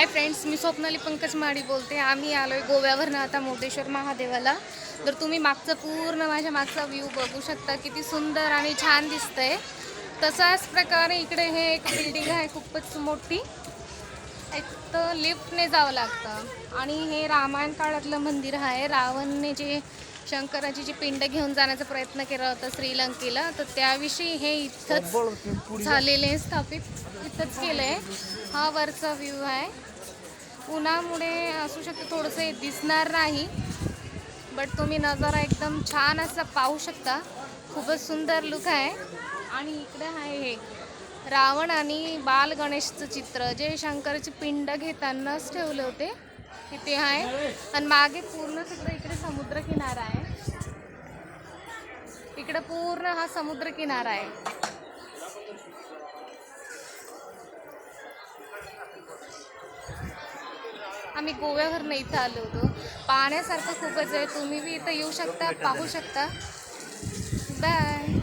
Hi friends, मी स्वप्नाली पंकज माडी बोलते. आम्ही आलो आहे गोव्यावरनं आता मुर्डेश्वर महादेवाला. तर तुम्ही मागचं पूर्ण माझ्या मागचा व्ह्यू बघू शकता, किती सुंदर आणि छान दिसतंय. तसाच प्रकारे इकडे हे एक बिल्डिंग आहे खूपच मोठी. एक तर लिफ्टने जावं लागतं आणि हे रामायण काळातलं मंदिर आहे. रावणने जे शंकराची जी पिंड घेऊन जाण्याचा प्रयत्न केला होता श्रीलंकेला, तर त्याविषयी हे इथंच झालेले स्थापित इथंच केलं आहे. हा वरचा व्ह्यू आहे. उन्हामुळे असू शकतं थोडंसं हे दिसणार नाही, बट तुम्ही नजारा एकदम छान असा पाहू शकता. खूपच सुंदर लुक आहे. आणि इकडे आहे हे रावण आणि बाल गणेशचं चित्र, जे शंकराची पिंड घेतानाच ठेवले होते तिथे आहे. आणि मागे पूर्ण तिकडे इकडे समुद्र किनारा आहे. इकडे पूर्ण हा समुद्र किनारा आहे. आम्ही गोव्यावरनं इथं आलो होतो. पाहण्यासारखं खूपच आहे. तुम्ही बी इथं येऊ शकता, पाहू शकता. बाय.